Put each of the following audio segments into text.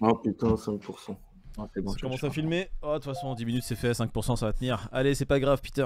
Oh putain, 5%. Ah, c'est bon, Ça je commence suis à filmer. Oh, de toute façon, en 10 minutes, c'est fait. 5%, ça va tenir. Allez, c'est pas grave, Peter.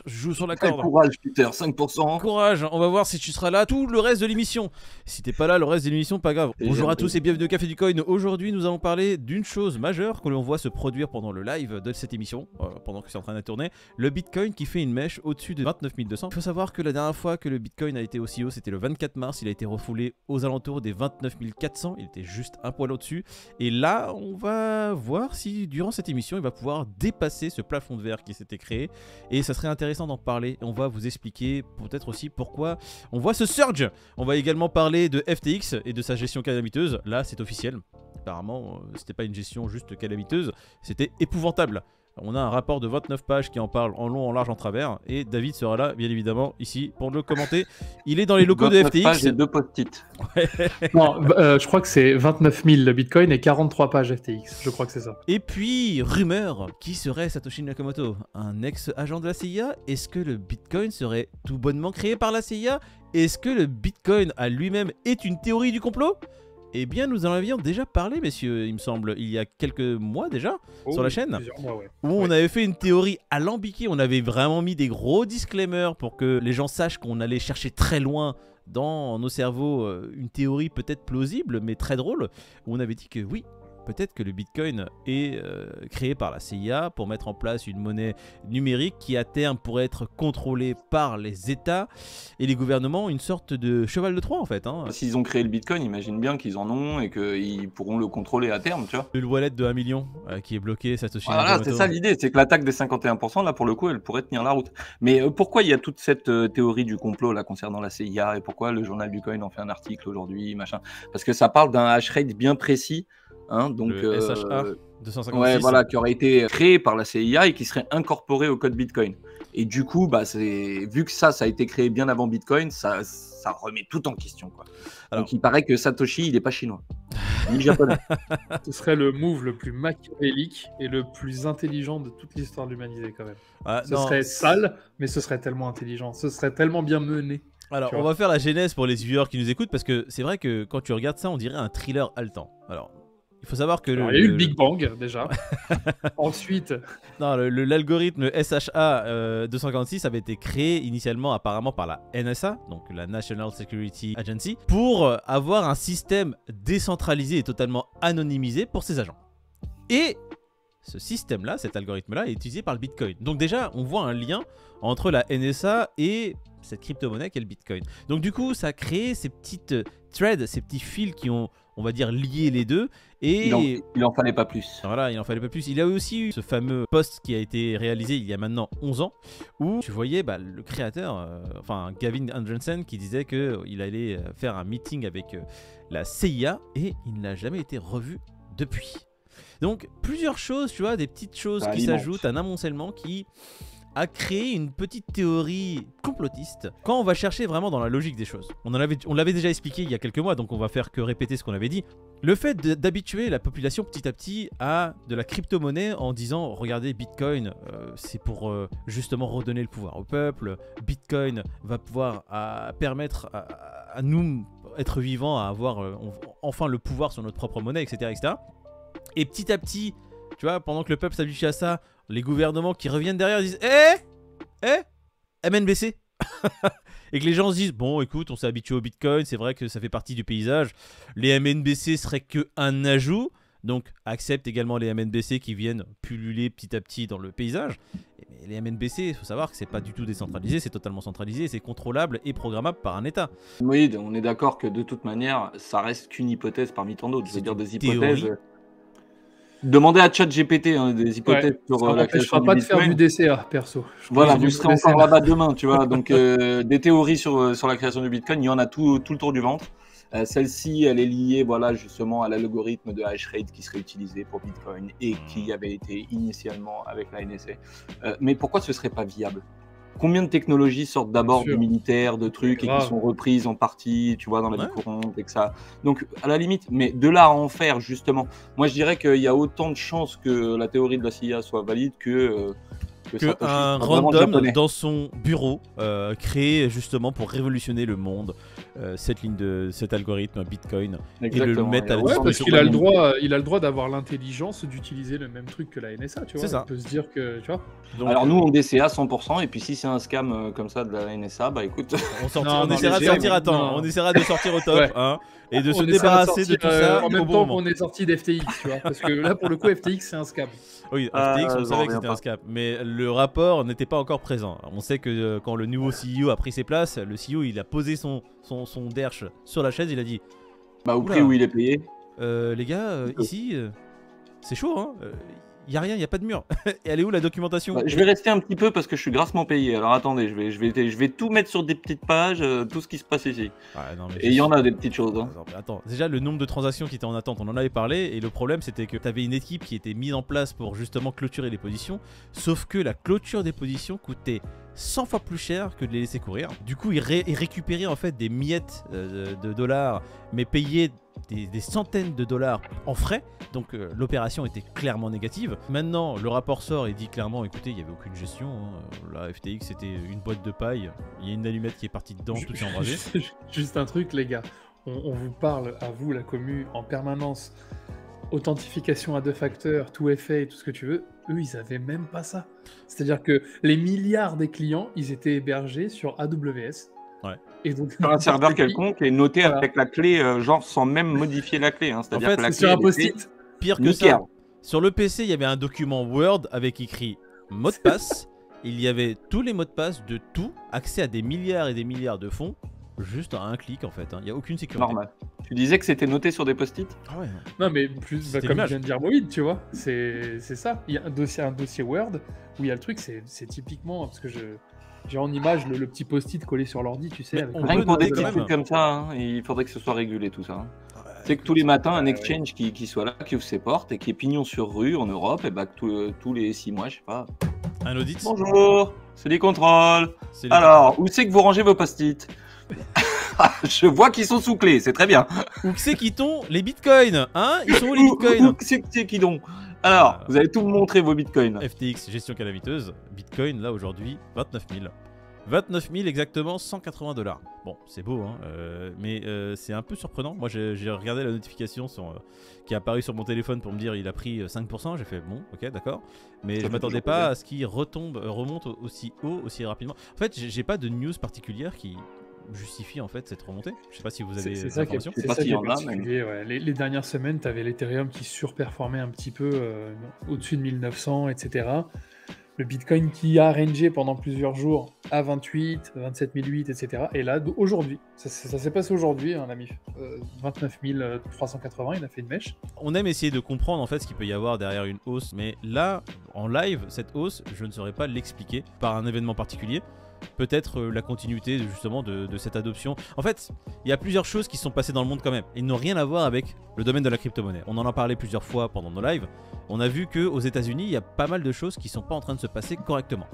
Je joue sur la Très corde. courage, Peter, 5%. Courage, on va voir si tu seras là tout le reste de l'émission. Si t'es pas là, le reste de l'émission, pas grave. Et Bonjour à j'aime tous et bienvenue au Café du Coin. Aujourd'hui, nous allons parler d'une chose majeure que l'on voit se produire pendant le live de cette émission, pendant que c'est en train de tourner. Le Bitcoin qui fait une mèche au-dessus de 29 200. Il faut savoir que la dernière fois que le Bitcoin a été aussi haut, c'était le 24 mars. Il a été refoulé aux alentours des 29 400. Il était juste un poil au-dessus. Et là, on va voir si durant cette émission, il va pouvoir dépasser ce plafond de verre qui s'était créé. Et ça serait intéressant d'en parler. On va vous expliquer peut-être aussi pourquoi on voit ce surge. On va également parler de FTX et de sa gestion calamiteuse. Là, c'est officiel. Apparemment, c'était pas une gestion juste calamiteuse, c'était épouvantable. On a un rapport de 29 pages qui en parle en long, en large, en travers. Et David sera là, bien évidemment, ici, pour le commenter. Il est dans les locaux de 29 pages FTX. et 2 post-it. Ouais. Non, je crois que c'est 29 000 le Bitcoin et 43 pages FTX. Je crois que c'est ça. Et puis, rumeur, qui serait Satoshi Nakamoto? Un ex-agent de la CIA? Est-ce que le Bitcoin serait tout bonnement créé par la CIA? Est-ce que le Bitcoin à lui-même est une théorie du complot? Eh bien, nous en avions déjà parlé, messieurs, il me semble, il y a quelques mois déjà, sur la chaîne, Mois, ouais. où on avait fait une théorie alambiquée, on avait vraiment mis des gros disclaimers pour que les gens sachent qu'on allait chercher très loin dans nos cerveaux une théorie peut-être plausible, mais très drôle, où on avait dit que oui, peut-être que le Bitcoin est créé par la CIA pour mettre en place une monnaie numérique qui à terme pourrait être contrôlée par les États et les gouvernements, une sorte de cheval de Troie en fait. Hein. S'ils ont créé le Bitcoin, imagine bien qu'ils en ont et qu'ils pourront le contrôler à terme, tu vois. Le wallet de 1 million qui est bloqué, Satoshi Voilà, Nakamoto. c'est ça l'idée, c'est que l'attaque des 51%, là, pour le coup, elle pourrait tenir la route. Mais pourquoi il y a toute cette théorie du complot, là, concernant la CIA, et pourquoi le journal du Coin en fait un article aujourd'hui, machin? Parce que ça parle d'un hash rate bien précis, hein, donc... Le SHA 256. Ouais, voilà, qui aurait été créé par la CIA et qui serait incorporé au code Bitcoin. Et du coup, bah, vu que ça a été créé bien avant Bitcoin, ça remet tout en question, quoi. Alors... Donc il paraît que Satoshi, il n'est pas chinois, ni japonais. Ce serait le move le plus machiavélique et le plus intelligent de toute l'histoire de l'humanité, quand même. Ah, Ce serait sale, mais ce serait tellement intelligent. Ce serait tellement bien mené. Alors, on va faire la genèse pour les viewers qui nous écoutent, parce que c'est vrai que quand tu regardes ça, on dirait un thriller haletant. Alors... Il faut savoir que il y a eu le Big Bang déjà. Ensuite, non, l'algorithme SHA 246 avait été créé initialement apparemment par la NSA, donc la National Security Agency, pour avoir un système décentralisé et totalement anonymisé pour ses agents. Et ce système-là, cet algorithme-là, est utilisé par le Bitcoin. Donc déjà, on voit un lien entre la NSA et cette crypto-monnaie qu'est le Bitcoin. Donc du coup, ça a créé ces petites threads, ces petits fils qui ont, on va dire, lié les deux. Et il en fallait pas plus. Voilà, il en fallait pas plus. Il y a aussi eu ce fameux post qui a été réalisé il y a maintenant 11 ans, où tu voyais le créateur, Gavin Andresen, qui disait qu'il allait faire un meeting avec la CIA, et il n'a jamais été revu depuis. Donc plusieurs choses, tu vois, des petites choses qui s'ajoutent, un amoncellement qui a créé une petite théorie complotiste quand on va chercher vraiment dans la logique des choses. On l'avait déjà expliqué il y a quelques mois, donc on va faire que répéter ce qu'on avait dit. Le fait d'habituer la population petit à petit à de la crypto-monnaie en disant regardez, Bitcoin, c'est pour justement redonner le pouvoir au peuple. Bitcoin va pouvoir permettre à nous, être vivants, à avoir enfin le pouvoir sur notre propre monnaie, etc., etc. Et petit à petit, tu vois, pendant que le peuple s'habitue à ça, les gouvernements qui reviennent derrière disent MNBC et que les gens se disent bon, écoute, on s'est habitué au Bitcoin, c'est vrai que ça fait partie du paysage, les MNBC seraient qu'un ajout, donc accepte également les MNBC qui viennent pulluler petit à petit dans le paysage. Mais les MNBC, il faut savoir que c'est pas du tout décentralisé, c'est totalement centralisé, c'est contrôlable et programmable par un État. Oui, on est d'accord que de toute manière, ça reste qu'une hypothèse parmi tant d'autres. Je veux dire, des hypothèses... Demandez à ChatGPT des hypothèses sur la création du Bitcoin. Ça n'empêchera pas de faire du DCA, perso. Voilà, vous serez encore là-bas demain, tu vois. Donc, des théories sur la création du Bitcoin, il y en a tout le tour du ventre. Celle-ci, elle est liée, voilà, justement à l'algorithme de hash rate qui serait utilisé pour Bitcoin et qui avait été initialement avec la NSA. Mais pourquoi ce serait pas viable ? Combien de technologies sortent d'abord du militaire, de trucs, et qui sont reprises en partie, tu vois, dans la vie courante, et que ça... Donc, à la limite, mais de là à en faire, justement, moi je dirais qu'il y a autant de chances que la théorie de la CIA soit valide que un random dans son bureau, créé justement pour révolutionner le monde, cet algorithme Bitcoin Exactement. et le mettre à la Ouais, disposition. parce qu'il a le droit, il a le droit d'avoir l'intelligence d'utiliser le même truc que la NSA, tu vois. C'est ça. Il peut se dire que, tu vois. Donc, Alors nous on DCA 100% et puis si c'est un scam comme ça de la NSA, bah écoute, on essaiera de mais sortir à non. temps, on essaiera de sortir au top, Ouais. hein, et de se On essaiera débarrasser de sortir, tout ça en au même bon temps moment. qu'on est sorti d'FTX, tu vois. Parce que là, pour le coup, FTX, c'est un scam. Oui, Ah, FTX, on j'en savait que reviens c'était pas. un scam, mais le rapport n'était pas encore présent. On sait que quand le nouveau CEO a pris ses places, le CEO il a posé son derche sur la chaise, il a dit bah au Oula. prix où il est payé. les gars, ici, c'est chaud, hein. Y a rien, y a pas de mur. Et elle est où la documentation? Bah, je vais rester un petit peu parce que je suis grassement payé. Alors attendez, je vais tout mettre sur des petites pages, tout ce qui se passe ici. Ah, non, mais Et il y en a des petites choses. Hein. Attends, déjà le nombre de transactions qui étaient en attente, on en avait parlé, et le problème c'était que tu avais une équipe qui était mise en place pour justement clôturer les positions, sauf que la clôture des positions coûtait 100 fois plus cher que de les laisser courir. Du coup, ils récupéraient en fait des miettes de dollars, mais payaient des centaines de dollars en frais, donc l'opération était clairement négative. Maintenant, le rapport sort et dit clairement, écoutez, il n'y avait aucune gestion, hein. La FTX c'était une boîte de paille, il y a une allumette qui est partie dedans, tout est embrasé. Juste un truc, les gars. On vous parle, à vous, la commu, en permanence. Authentification à 2 facteurs, 2FA et tout ce que tu veux. Eux, ils avaient même pas ça. C'est-à-dire que les milliards des clients, ils étaient hébergés sur AWS. Ouais. Et donc, Sur un serveur qui- quelconque et noté Voilà. avec la clé, genre sans même modifier la clé. Hein. C'est-à-dire En fait, que la c'est clé sur un elle était post-it. Pire que nickel. ça, sur le PC, il y avait un document Word avec écrit mot de passe. Il y avait tous les mots de passe de tout, accès à des milliards et des milliards de fonds, juste à un clic en fait. Hein. Il n'y a aucune sécurité. Normal. Tu disais que c'était noté sur des post-it? Ah ouais. Non, mais plus, C'était comme l'image. vient de dire Moïd, tu vois. C'est ça. Il y a un dossier Word où il y a le truc, c'est typiquement. Parce que j'ai en image le petit post-it collé sur l'ordi, tu sais. Mais avec on le Rien peut que pour noter des quand petits même. trucs comme ça, hein, il faudrait que ce soit régulé tout ça. Hein. Ouais, C'est que tous les matins, un ouais. exchange qui soit là, qui ouvre ses portes et qui est pignon sur rue en Europe, et bah que tous les 6 mois, je sais pas. Un audit. Bonjour, c'est les contrôles. C'est les- Alors, où c'est que vous rangez vos post-it? Je vois qu'ils sont sous clé, c'est très bien. Où que c'est qui t'ont les bitcoins, hein? Ils sont où les bitcoins? Où c'est qui donc? Alors, vous allez tout me montrer vos bitcoins. FTX, gestion calamiteuse. Bitcoin, là aujourd'hui, 29 000. 29 000 exactement, 180 $. Bon, c'est beau, hein, mais c'est un peu surprenant. Moi, j'ai regardé la notification qui est apparue sur mon téléphone pour me dire il a pris 5%. J'ai fait bon, ok, d'accord. Mais Ça je fait m'attendais toujours pas plaisir. à ce qu'il remonte aussi haut, aussi rapidement. En fait, j'ai pas de news particulière qui justifie en fait cette remontée. Je sais pas si vous avez C'est des ça qui est, informations. Je sais c'est pas ça s'il qui y est en a, particulier. Ouais. Les dernières semaines, tu avais l'Ethereum qui surperformait un petit peu au-dessus de 1900, etc. Le Bitcoin qui a rangé pendant plusieurs jours à 28, 27 008, etc. Et là, aujourd'hui, ça s'est passé aujourd'hui, on a mis 29 380, il a fait une mèche. On aime essayer de comprendre en fait ce qu'il peut y avoir derrière une hausse, mais là, en live, cette hausse, je ne saurais pas l'expliquer par un événement particulier. Peut-être la continuité justement de cette adoption. En fait, il y a plusieurs choses qui sont passées dans le monde quand même. Ils n'ont rien à voir avec le domaine de la crypto-monnaie. On en a parlé plusieurs fois pendant nos lives. On a vu qu'aux États-Unis, il y a pas mal de choses qui ne sont pas en train de se passer correctement.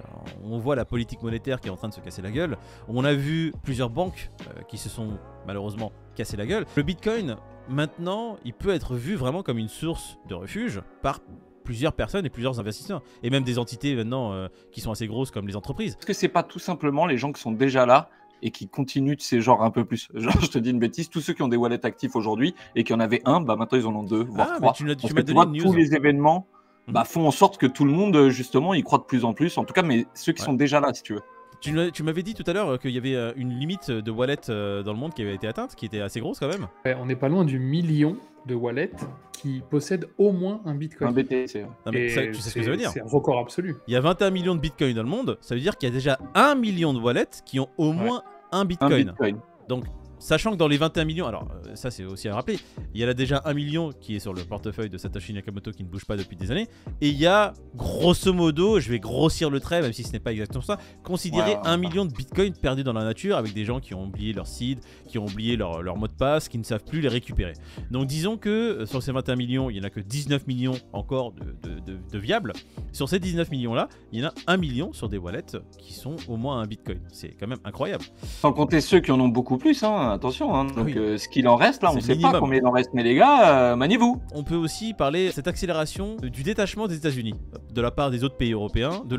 Alors, on voit la politique monétaire qui est en train de se casser la gueule. On a vu plusieurs banques qui se sont malheureusement cassées la gueule. Le Bitcoin, maintenant, il peut être vu vraiment comme une source de refuge par plusieurs personnes et plusieurs investisseurs. Et même des entités maintenant qui sont assez grosses comme les entreprises. Est-ce que c'est pas tout simplement les gens qui sont déjà là et qui continuent de ces genres un peu plus? Genre, je te dis une bêtise, tous ceux qui ont des wallets actifs aujourd'hui et qui en avaient un, bah maintenant ils en ont deux, voire Ah, mais trois. tu m'as Parce que donné tu vois, une news. tous les événements Mhm. font en sorte que tout le monde, justement, y croit de plus en plus. En tout cas, mais ceux qui Ouais. sont déjà là, si tu veux. Tu m'avais dit tout à l'heure qu'il y avait une limite de wallets dans le monde qui avait été atteinte, qui était assez grosse quand même. Ouais, on n'est pas loin du million de wallets qui possèdent au moins un Bitcoin. Un BTC. Ouais. Non, mais Et ça, tu sais ce que ça veut dire. C'est un record absolu. Il y a 21 millions de bitcoins dans le monde, ça veut dire qu'il y a déjà 1 million de wallets qui ont au moins un Un bitcoin. Bitcoin. Donc, sachant que dans les 21 millions, alors ça c'est aussi à rappeler, il y a là déjà 1 million qui est sur le portefeuille de Satoshi Nakamoto qui ne bouge pas depuis des années, et il y a grosso modo, je vais grossir le trait même si ce n'est pas exactement ça, considérer Ouais. 1 million de bitcoins perdus dans la nature avec des gens qui ont oublié leur seed, qui ont oublié leur mot de passe, qui ne savent plus les récupérer. Donc disons que sur ces 21 millions, il n'y en a que 19 millions encore de viables. Sur ces 19 millions là, il y en a 1 million sur des wallets qui sont au moins un bitcoin. C'est quand même incroyable. Sans compter ceux qui en ont beaucoup plus. Hein. hein, attention. Hein. Donc, Oui. ce qu'il en reste, là, on C'est ne sait minimum. pas combien il en reste, mais les gars, maniez-vous. On peut aussi parler de cette accélération du détachement des États-Unis de la part des autres pays européens, de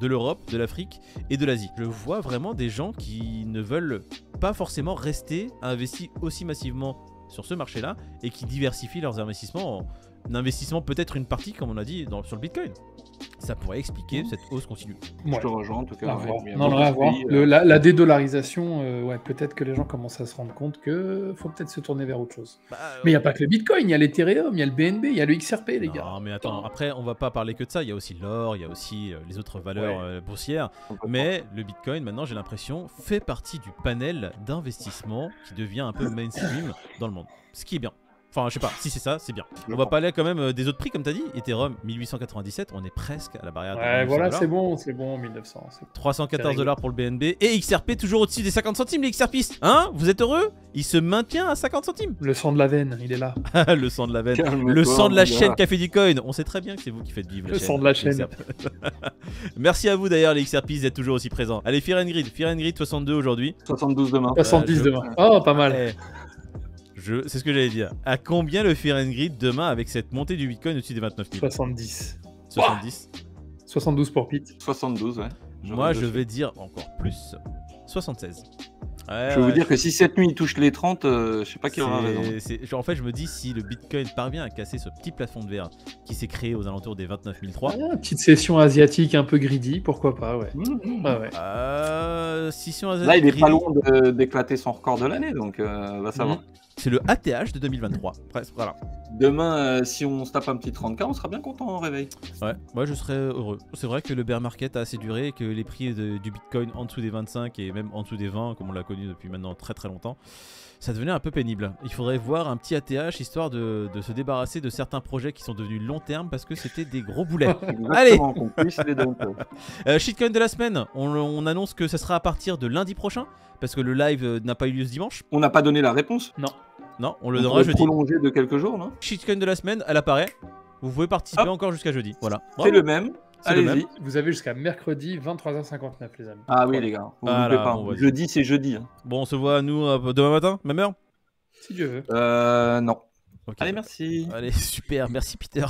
l'Europe, de l'Afrique et de l'Asie. Je vois vraiment des gens qui ne veulent pas forcément rester investis aussi massivement sur ce marché-là et qui diversifient leurs investissements en investissement peut-être une partie, comme on a dit, sur le Bitcoin. Ça pourrait expliquer cette hausse continue. Je Ouais. te rejoins, en tout cas. À ouais. voir. Il y a Non, beaucoup à de voir. pays, La dédollarisation, ouais, peut-être que les gens commencent à se rendre compte que faut peut-être se tourner vers autre chose. Mais il n'y a pas que le Bitcoin, il y a l'Ethereum, il y a le BNB, il y a le XRP, les gars. Non, mais attends, après, on va pas parler que de ça. Il y a aussi l'or, il y a aussi les autres valeurs boursières. complètement. Mais le Bitcoin, maintenant, j'ai l'impression, fait partie du panel d'investissement qui devient un peu mainstream dans le monde. Ce qui est bien. Enfin, je sais pas, si c'est ça, c'est bien. On va parler quand même des autres prix, comme tu as dit. Ethereum, 1897, on est presque à la barrière de Ouais, 1900 voilà, $. c'est bon, 1900. C'est 314 rigolo. $ pour le BNB. Et XRP, toujours au-dessus des 50 centimes, les XRPistes. Hein? Vous êtes heureux? Il se maintient à 50 centimes. Le sang de la veine, il est là. Le sang de la veine. Calme-toi, Le sang de la mon gars. chaîne Café du Coin. On sait très bien que c'est vous qui faites vivre la Le chaîne. sang de la chaîne. XRP. Merci à vous d'ailleurs, les XRPistes, d'être toujours aussi présents. Allez, Fear and Greed 62 aujourd'hui. 72 demain. 70 je- demain. Oh, pas mal. Eh, c'est ce que j'allais dire. À combien le Fear and Greed demain avec cette montée du Bitcoin au-dessus des 29 000? 70. 70. 72 pour Pete. 72, ouais. Moi, je vais dire encore plus. 76. Ouais, Je vais vous ouais, dire que si cette nuit il touche les 30, je sais pas qui aura raison. En fait, je me dis, si le Bitcoin parvient à casser ce petit plafond de verre qui s'est créé aux alentours des 29 300, Petite session asiatique un peu greedy, pourquoi pas, ouais. Mmh. Ouais, ouais. scission Là, il est pas greedy, loin d'éclater son record de l'année, donc va savoir. c'est le ATH de 2023. Presque, voilà. Demain, si on se tape un petit 30K, on sera bien content au réveil. Ouais, moi je serais heureux. C'est vrai que le bear market a assez duré et que les prix du Bitcoin en dessous des 25 et même en dessous des 20, comme on l'a connu depuis maintenant très très longtemps, ça devenait un peu pénible. Il faudrait voir un petit ATH histoire de se débarrasser de certains projets qui sont devenus long terme parce que c'était des gros boulets. Allez. Exactement, qu'on puisse les donner. Shitcoin de la semaine, on annonce que ça sera à partir de lundi prochain parce que le live n'a pas eu lieu ce dimanche. On n'a pas donné la réponse. Non, on le On donnera pourrait jeudi. prolonger de quelques jours, non? Shitcoin de la semaine, elle apparaît. Vous pouvez participer Hop. encore jusqu'à jeudi. Voilà. C'est le même. C'est le Allez-y. Vous avez jusqu'à mercredi 23h59, les amis. Ah oui, les gars. Vous Voilà, n'oubliez pas. bon, vas-y. Jeudi, c'est jeudi. Hein. Bon, on se voit nous demain matin, même heure. Si Dieu veut. Non. Ok. Allez, merci. Allez, super, merci Peter.